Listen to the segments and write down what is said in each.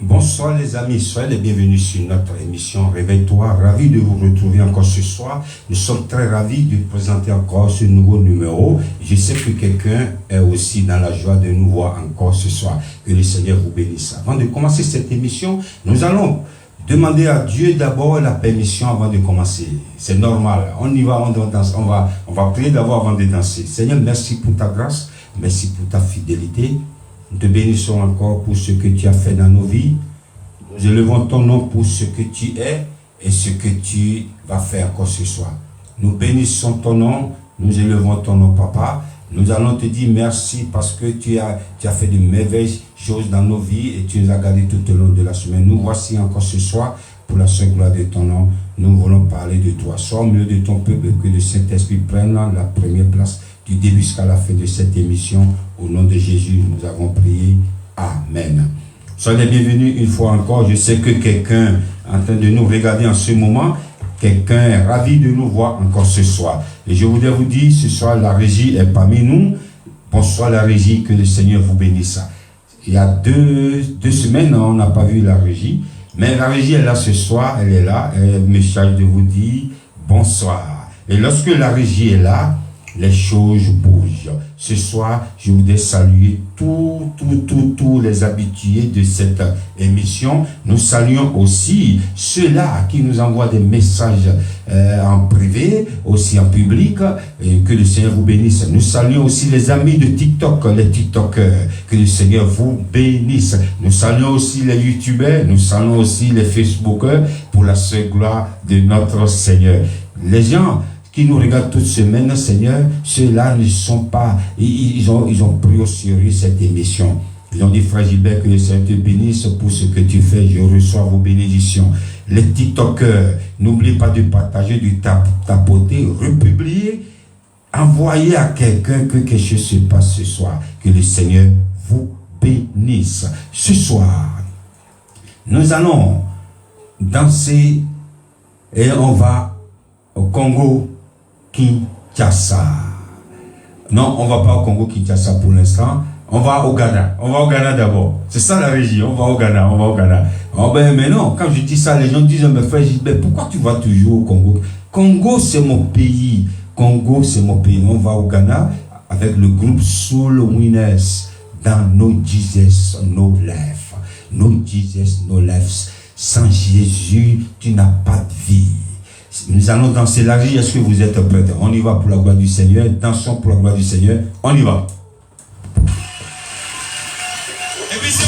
Bonsoir les amis, soyez les bienvenus sur notre émission Réveille-toi. Ravi de vous retrouver encore ce soir. Nous sommes très ravis de présenter encore ce nouveau numéro. Je sais que quelqu'un est aussi dans la joie de nous voir encore ce soir. Que le Seigneur vous bénisse. Avant de commencer cette émission, nous allons demander à Dieu d'abord la permission avant de commencer. C'est normal. On y va, on va prier d'abord avant de danser. Seigneur, merci pour ta grâce. Merci pour ta fidélité. Nous te bénissons encore pour ce que tu as fait dans nos vies. Nous élevons ton nom pour ce que tu es et ce que tu vas faire encore ce soir. Nous bénissons ton nom, nous élevons ton nom, Papa. Nous allons te dire merci parce que tu as fait de merveilleuses choses dans nos vies et tu nous as gardés tout au long de la semaine. Nous voici encore ce soir pour la seule gloire de ton nom. Nous voulons parler de toi. Sois au milieu de ton peuple, que le Saint-Esprit prenne la première place du début jusqu'à la fin de cette émission. Au nom de Jésus, nous avons prié. Amen. Soyez les bienvenus une fois encore. Je sais que quelqu'un est en train de nous regarder en ce moment. Quelqu'un est ravi de nous voir encore ce soir. Et je voudrais vous dire, ce soir, la régie est parmi nous. Bonsoir la régie, que le Seigneur vous bénisse. Il y a deux semaines, on n'a pas vu la régie. Mais la régie est là ce soir, elle est là. Elle me charge de vous dire bonsoir. Et lorsque la régie est là, les choses bougent. Ce soir, je voudrais saluer tous les habitués de cette émission. Nous saluons aussi ceux-là qui nous envoient des messages en privé, aussi en public, et que le Seigneur vous bénisse. Nous saluons aussi les amis de TikTok, les TikTokers, que le Seigneur vous bénisse. Nous saluons aussi les YouTubers, nous saluons aussi les Facebookers, pour la seule gloire de notre Seigneur. Les gens qui nous regardent toute semaine, Seigneur, ceux-là ne sont pas, ils ont pris au sérieux cette émission. Ils ont dit, Frère Gilbert, que le Seigneur te bénisse pour ce que tu fais, je reçois vos bénédictions. Les TikTokers, n'oubliez pas de partager, de tapoter, republier, envoyer à quelqu'un que quelque chose se passe ce soir, que le Seigneur vous bénisse. Ce soir, nous allons danser et on va au Congo Kinshasa. Non, on va pas au Congo Kinshasa pour l'instant. On va au Ghana. On va au Ghana d'abord. C'est ça la régie. On va au Ghana. Oh ben, mais non, quand je dis ça, les gens disent, mais frère Gilbert, pourquoi tu vas toujours au Congo? Congo, c'est mon pays. On va au Ghana avec le groupe Soul Winners dans No Jesus, No Life. No Jesus, No Life. Sans Jésus, tu n'as pas de vie. Nous allons danser la vie. Est-ce que vous êtes prêts? On y va pour la gloire du Seigneur. Dansons pour la gloire du Seigneur. On y va. Et puis c'est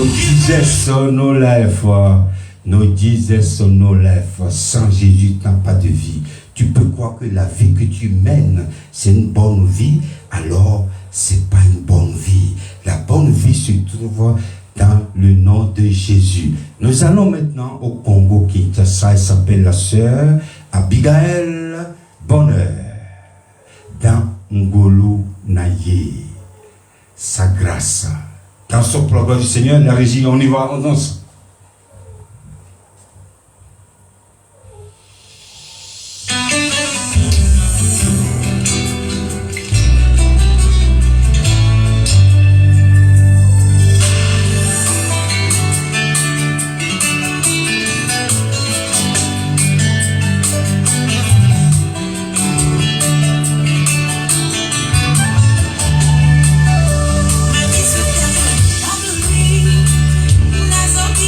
disait sur nos lèvres, nous disait sur nos lèvres, sans Jésus, tu n'as pas de vie. Tu peux croire que la vie que tu mènes, c'est une bonne vie, alors c'est pas une bonne vie. La bonne vie se trouve dans le nom de Jésus. Nous allons maintenant au Congo Kinshasa. Elle s'appelle la sœur Abigail Bonheur dans Ngolo Naye. Sa grâce. Dans son programme du Seigneur, la régie, on y va, on danse. Nazoki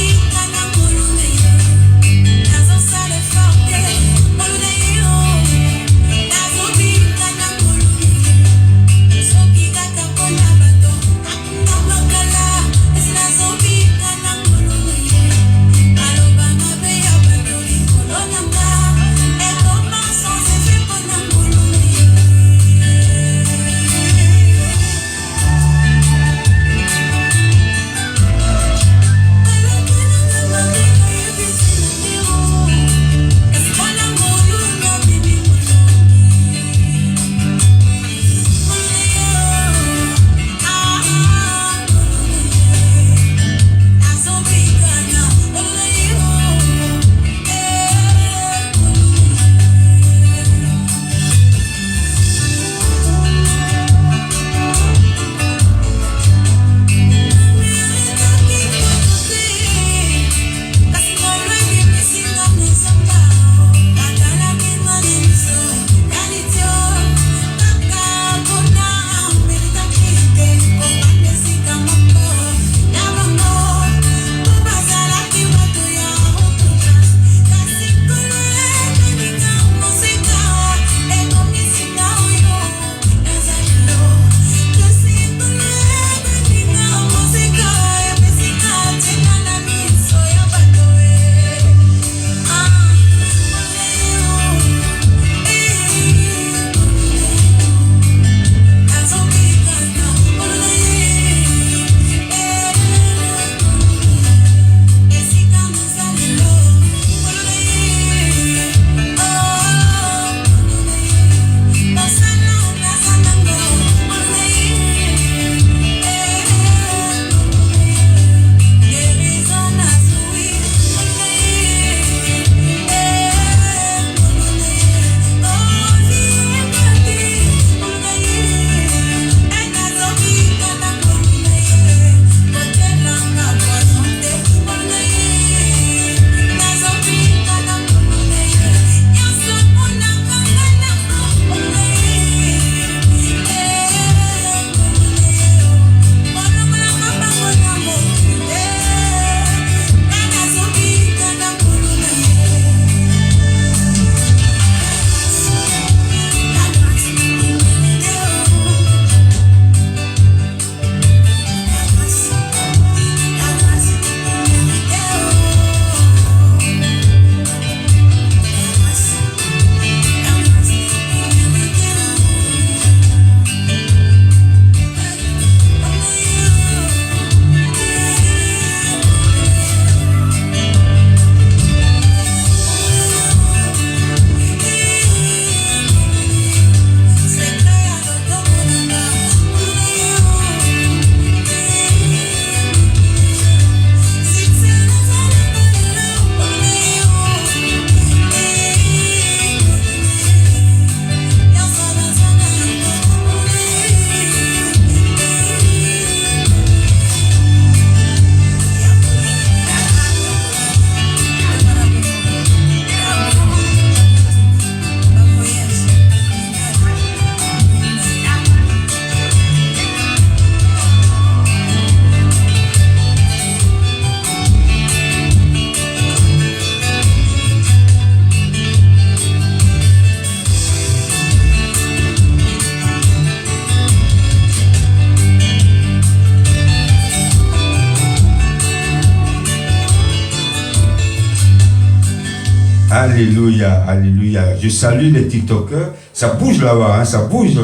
Alléluia, alléluia. Je salue les TikTokers. Ça bouge là-bas, hein, ça bouge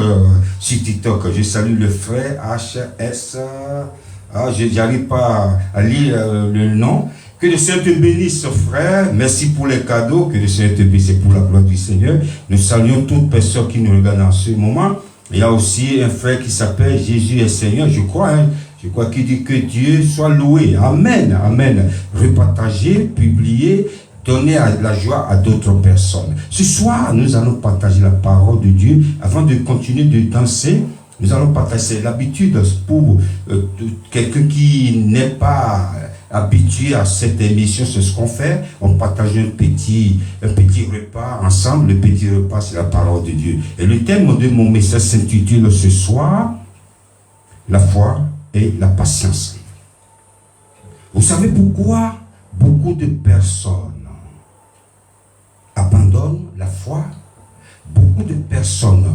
sur TikTok. Je salue le frère HS. Je n'arrive pas à lire le nom. Que le Seigneur te bénisse, frère. Merci pour les cadeaux. Que le Seigneur te bénisse pour la gloire du Seigneur. Nous saluons toutes personnes qui nous regardent en ce moment. Il y a aussi un frère qui s'appelle Jésus est Seigneur, je crois. Hein. Je crois qu'il dit que Dieu soit loué. Amen, amen. Repartager, publier, donner la joie à d'autres personnes. Ce soir, nous allons partager la parole de Dieu. Avant de continuer de danser, nous allons partager l'habitude pour quelqu'un qui n'est pas habitué à cette émission. C'est ce qu'on fait. On partage un petit repas ensemble. Le petit repas, c'est la parole de Dieu. Et le thème de mon message s'intitule ce soir, la foi et la patience. Vous savez pourquoi beaucoup de personnes abandonnent la foi? Beaucoup de personnes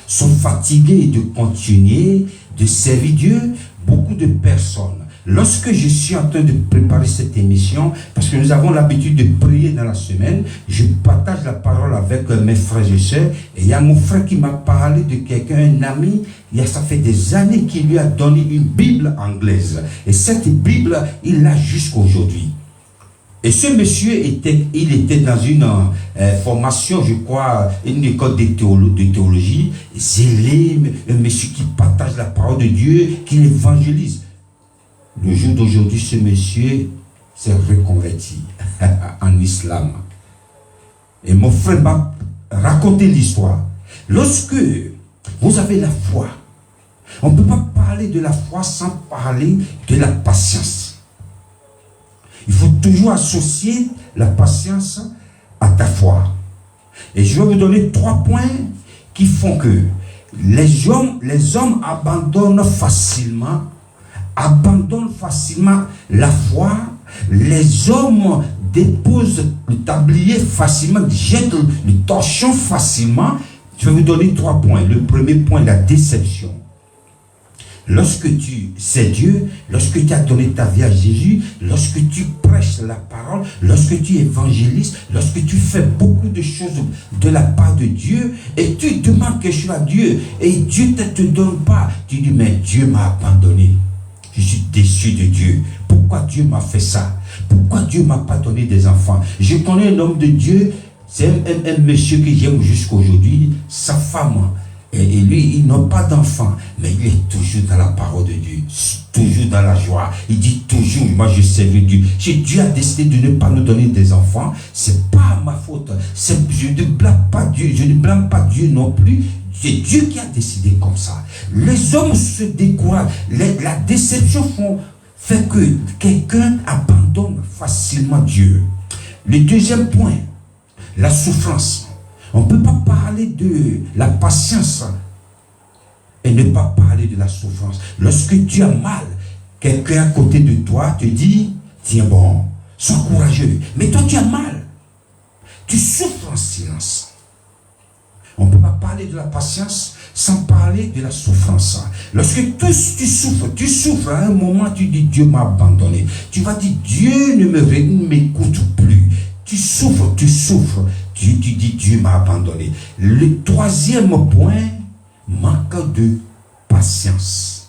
sont fatiguées de continuer de servir Dieu. Beaucoup de personnes, lorsque je suis en train de préparer cette émission, parce que nous avons l'habitude de prier dans la semaine, je partage la parole avec mes frères et sœurs, et il y a mon frère qui m'a parlé de quelqu'un, un ami, ça fait des années qu'il lui a donné une Bible anglaise. Et cette Bible, il l'a jusqu'à aujourd'hui. Et ce monsieur il était dans une formation, je crois, une école de théologie, zélé, un monsieur qui partage la parole de Dieu, qui l'évangélise. Le jour d'aujourd'hui, ce monsieur s'est reconverti en islam. Et mon frère m'a raconté l'histoire. Lorsque vous avez la foi, on ne peut pas parler de la foi sans parler de la patience. Il faut toujours associer la patience à ta foi. Et je vais vous donner 3 points qui font que les hommes abandonnent facilement la foi. Les hommes déposent le tablier facilement, jettent le torchon facilement. Je vais vous donner 3 points. Le premier point, la déception. Lorsque tu sais Dieu, lorsque tu as donné ta vie à Jésus, lorsque tu prêches la parole, lorsque tu évangélises, lorsque tu fais beaucoup de choses de la part de Dieu, et tu demandes quelque chose à Dieu, et Dieu ne te donne pas, tu dis, mais Dieu m'a abandonné. Je suis déçu de Dieu. Pourquoi Dieu m'a fait ça? Pourquoi Dieu ne m'a pas donné des enfants? Je connais un homme de Dieu, c'est un monsieur que j'aime jusqu'à aujourd'hui, sa femme. Et lui, il n'a pas d'enfant, mais il est toujours dans la parole de Dieu, toujours dans la joie. Il dit toujours, moi je servis Dieu. Si Dieu a décidé de ne pas nous donner des enfants, c'est pas ma faute. Je ne blâme pas Dieu, je ne blâme pas Dieu non plus. C'est Dieu qui a décidé comme ça. Les hommes se découragent. La déception fait que quelqu'un abandonne facilement Dieu. Le deuxième point, la souffrance. On ne peut pas parler de la patience et ne pas parler de la souffrance. Lorsque tu as mal, quelqu'un à côté de toi te dit, tiens bon, sois courageux. Mais toi tu as mal. Tu souffres en silence. On ne peut pas parler de la patience sans parler de la souffrance. Lorsque tu souffres, à un moment tu dis, Dieu m'a abandonné. Tu vas dire, Dieu ne m'écoute plus. Tu souffres. Tu dis, Dieu m'a abandonné. Le troisième point, manque de patience.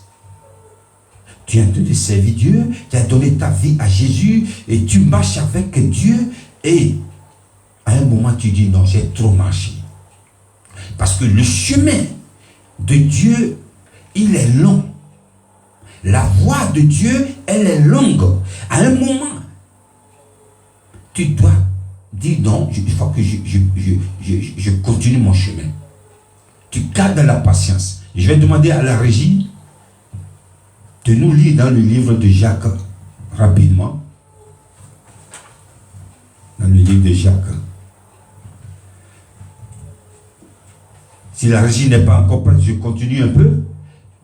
Tu es en train de servir Dieu, tu as donné ta vie à Jésus et tu marches avec Dieu et à un moment tu dis, non, j'ai trop marché. Parce que le chemin de Dieu, il est long. La voie de Dieu, elle est longue. À un moment, tu dois dire non, il faut que je continue mon chemin. Tu gardes la patience. Je vais demander à la régie de nous lire dans le livre de Jacques rapidement. Dans le livre de Jacques. Si la régie n'est pas encore prête, je continue un peu.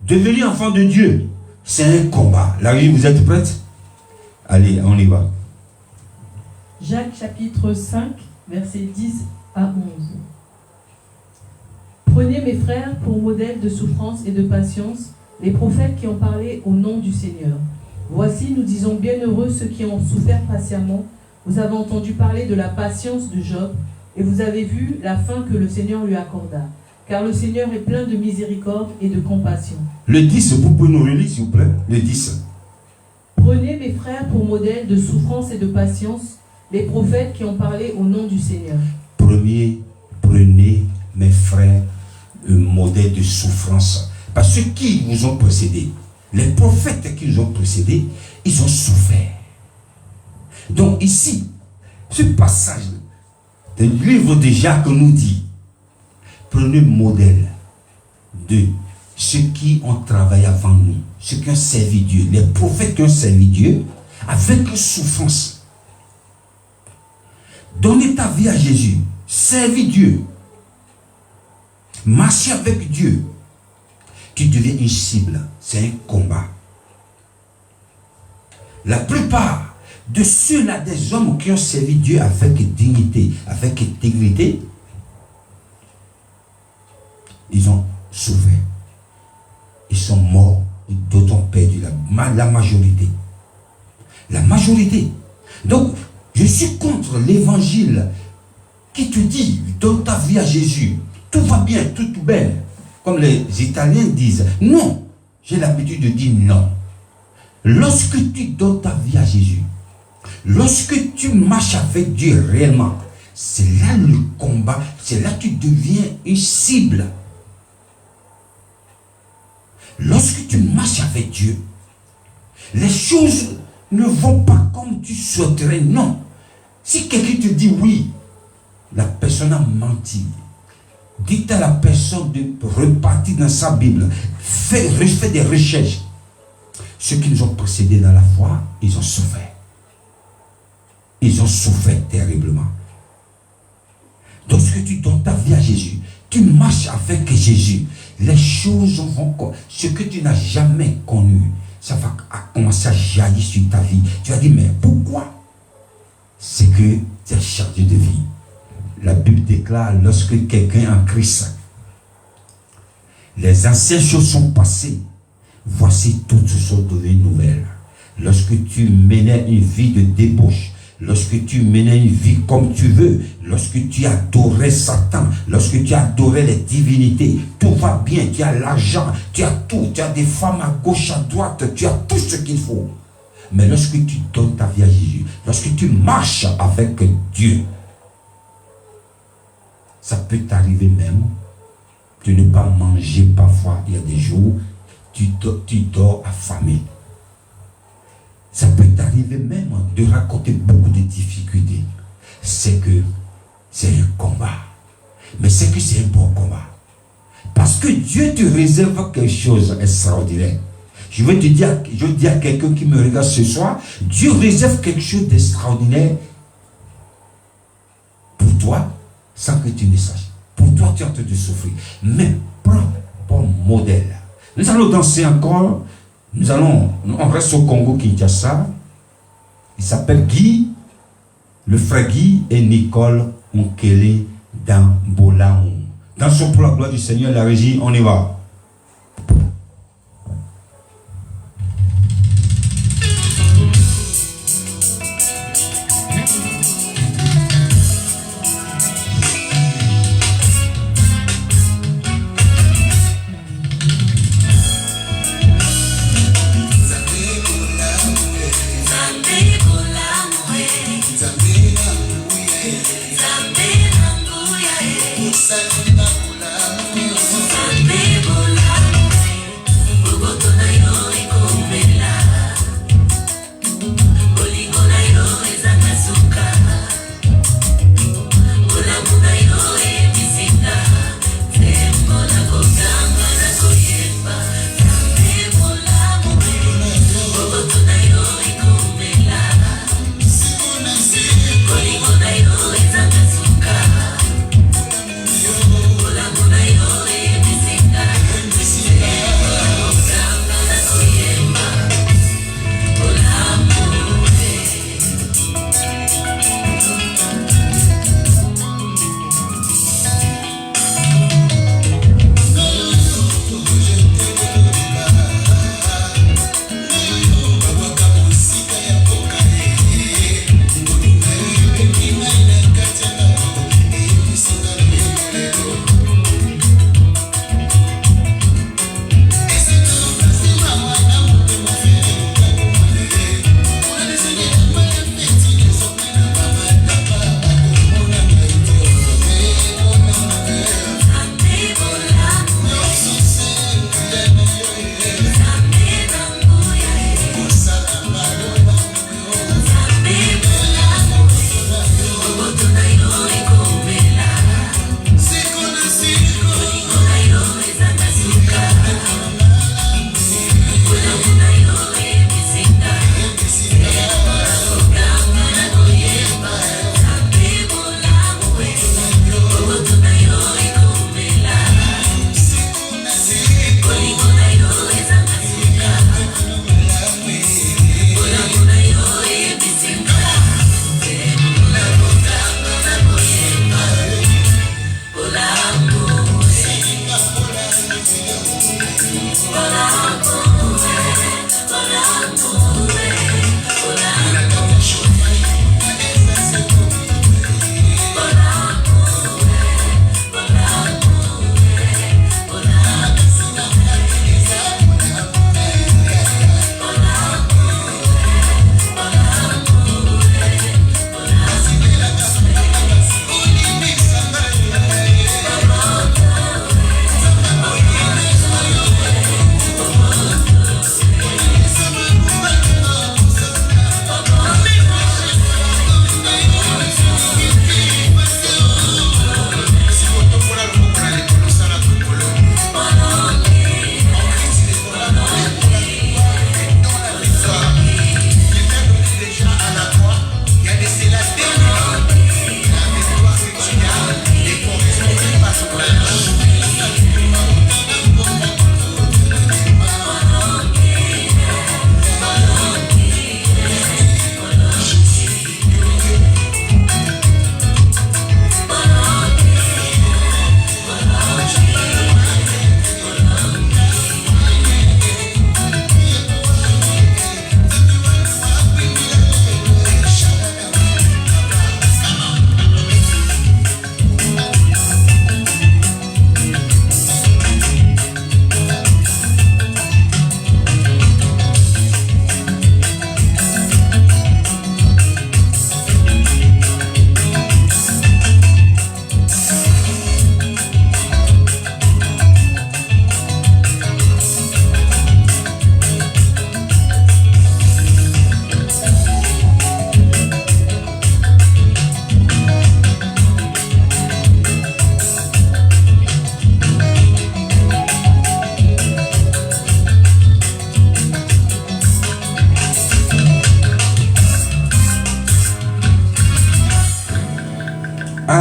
Devenir enfant de Dieu, c'est un combat. La régie, vous êtes prête? Allez, on y va. Jacques chapitre 5, versets 10 à 11. Prenez mes frères pour modèle de souffrance et de patience, les prophètes qui ont parlé au nom du Seigneur. Voici, nous disons bienheureux ceux qui ont souffert patiemment Vous avez entendu parler de la patience de Job, et vous avez vu la fin que le Seigneur lui accorda. Car le Seigneur est plein de miséricorde et de compassion. Le 10, vous pouvez nous relire s'il vous plaît. Le 10. Prenez mes frères pour modèle de souffrance et de patience, les prophètes qui ont parlé au nom du Seigneur. Prenez mes frères, modèle de souffrance. Parce que ceux qui vous ont précédé, les prophètes qui nous ont précédés, ils ont souffert. Donc ici, ce passage du livre de Jacques nous dit, prenez modèle de ceux qui ont travaillé avant nous, ceux qui ont servi Dieu, les prophètes qui ont servi Dieu, avec souffrance. Donnez ta vie à Jésus, servis Dieu, marchez avec Dieu. Tu deviens une cible, c'est un combat. La plupart de ceux-là, des hommes qui ont servi Dieu avec dignité, avec intégrité, ils ont souffert. Ils sont morts, d'autres ont perdu la majorité. La majorité. Donc, je suis contre l'évangile qui te dit, donne ta vie à Jésus. Tout va bien, tout belle. Comme les Italiens disent. Non, j'ai l'habitude de dire non. Lorsque tu donnes ta vie à Jésus, lorsque tu marches avec Dieu réellement, c'est là le combat, c'est là que tu deviens une cible. Lorsque tu marches avec Dieu, les choses ne vont pas comme tu souhaiterais, non. Si quelqu'un te dit oui, la personne a menti. Dites à la personne de repartir dans sa Bible, fais des recherches. Ceux qui nous ont précédés dans la foi, ils ont souffert. Ils ont souffert terriblement. Donc, lorsque tu donnes ta vie à Jésus, tu marches avec Jésus, les choses vont... Ce que tu n'as jamais connu, ça va commencer à jaillir sur ta vie. Tu vas dire, mais pourquoi? C'est que tu es chargé de vie. La Bible déclare, lorsque quelqu'un est en Christ, les anciennes choses sont passées, voici toutes sont devenues nouvelles. Lorsque tu menais une vie de débauche, lorsque tu menais une vie comme tu veux, lorsque tu adorais Satan, lorsque tu adorais les divinités, tout va bien, tu as l'argent, tu as tout, tu as des femmes à gauche, à droite, tu as tout ce qu'il faut. Mais lorsque tu donnes ta vie à Jésus, lorsque tu marches avec Dieu, ça peut t'arriver même de ne pas manger parfois. Il y a des jours, tu dors affamé. Ça peut t'arriver même de raconter beaucoup de difficultés. C'est que c'est un combat. Mais c'est que c'est un bon combat. Parce que Dieu te réserve quelque chose d'extraordinaire. Je veux dire à quelqu'un qui me regarde ce soir, Dieu réserve quelque chose d'extraordinaire pour toi, sans que tu ne saches. Pour toi, tu es en train de souffrir. Mais prends ton modèle. Nous allons danser encore. On reste au Congo-Kinshasa. Il s'appelle Guy, le frère Guy et Nicole Onkele Dambolaon. Dansons pour la gloire du Seigneur, la régie, on y va. Zambe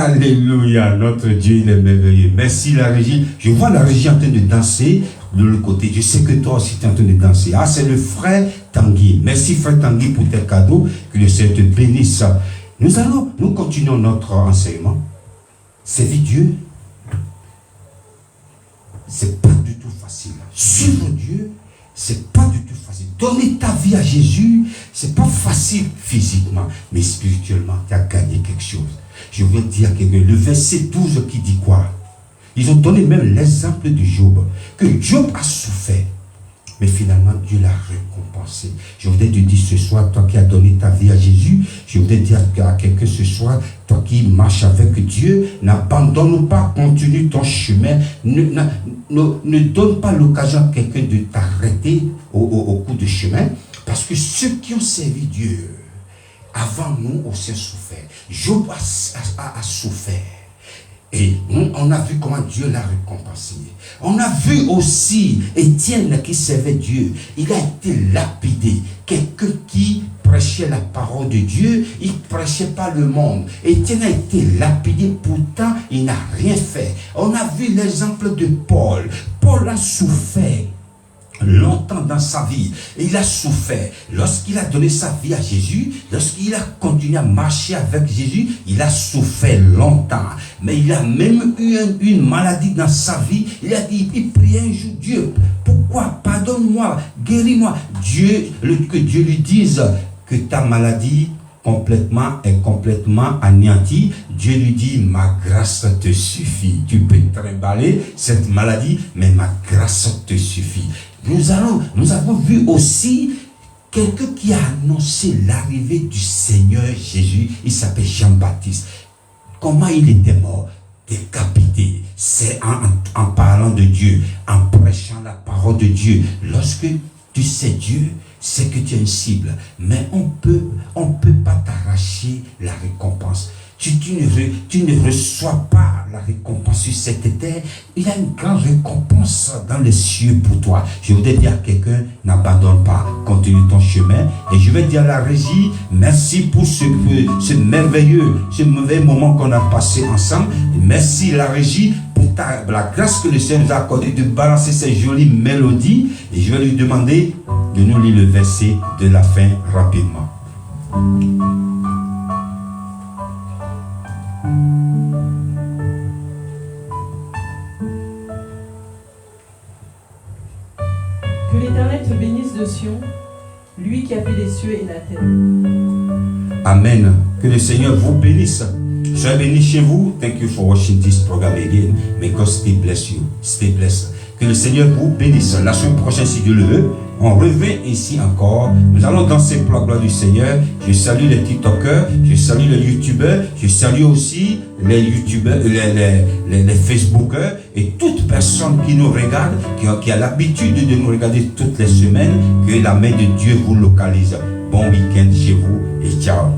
Alléluia, notre Dieu, il est merveilleux. Merci la régie. Je vois la régie en train de danser de l'autre côté. Je sais que toi aussi tu es en train de danser. Ah, c'est le frère Tanguy. Merci frère Tanguy pour tes cadeaux. Que le Seigneur te bénisse. Nous continuons notre enseignement. Servir Dieu, c'est pas du tout facile. Suivre Dieu, c'est pas du tout facile. Donner ta vie à Jésus, c'est pas facile physiquement, mais spirituellement, tu as gagné quelque chose. Je veux dire que le verset 12 qui dit quoi? Ils ont donné même l'exemple de Job, que Job a souffert, mais finalement Dieu l'a récompensé. Je voudrais te dire ce soir, toi qui as donné ta vie à Jésus, je voudrais dire à quelqu'un ce soir, toi qui marches avec Dieu, n'abandonne pas, continue ton chemin, ne donne pas l'occasion à quelqu'un de t'arrêter au cours du chemin, parce que ceux qui ont servi Dieu avant nous aussi ont souffert. Job a souffert. Et on a vu comment Dieu l'a récompensé. On a vu aussi Étienne qui servait Dieu. Il a été lapidé. Quelqu'un qui prêchait la parole de Dieu, il ne prêchait pas le monde. Étienne a été lapidé, pourtant il n'a rien fait. On a vu l'exemple de Paul. Paul a souffert longtemps dans sa vie. Et il a souffert. Lorsqu'il a donné sa vie à Jésus, lorsqu'il a continué à marcher avec Jésus, il a souffert longtemps. Mais il a même eu une maladie dans sa vie. Il a dit, il priait un jour, Dieu, pourquoi? Pardonne-moi, guéris-moi. Que Dieu lui dise que ta maladie est complètement anéantie. Dieu lui dit, ma grâce te suffit. Tu peux trimballer cette maladie, mais ma grâce te suffit. Nous avons vu aussi quelqu'un qui a annoncé l'arrivée du Seigneur Jésus. Il s'appelle Jean-Baptiste. Comment il était mort? Décapité. C'est en parlant de Dieu, en prêchant la parole de Dieu. Lorsque tu sais Dieu, c'est que tu es une cible. Mais on peut pas t'arracher la récompense. Tu ne reçois pas la récompense sur cette terre. Il y a une grande récompense dans les cieux pour toi. Je voudrais dire à quelqu'un, n'abandonne pas, continue ton chemin. Et je vais dire à la régie, merci pour ce merveilleux moment qu'on a passé ensemble. Merci la régie pour la grâce que le Seigneur nous a accordée de balancer ces jolies mélodies. Et je vais lui demander de nous lire le verset de la fin rapidement. Que l'Éternel te bénisse de Sion, lui qui a fait les cieux et la terre. Amen. Que le Seigneur vous bénisse. Soyez bénis chez vous. Thank you for watching this program again. May God still bless you. Stay blessed. Que le Seigneur vous bénisse. La semaine prochaine, si Dieu le veut, on revient ici encore. Nous allons danser pour la gloire du Seigneur. Je salue les TikTokers, je salue les YouTubers, je salue aussi les YouTubers, les Facebookers et toute personne qui nous regarde, qui a l'habitude de nous regarder toutes les semaines. Que la main de Dieu vous localise. Bon week-end chez vous et ciao.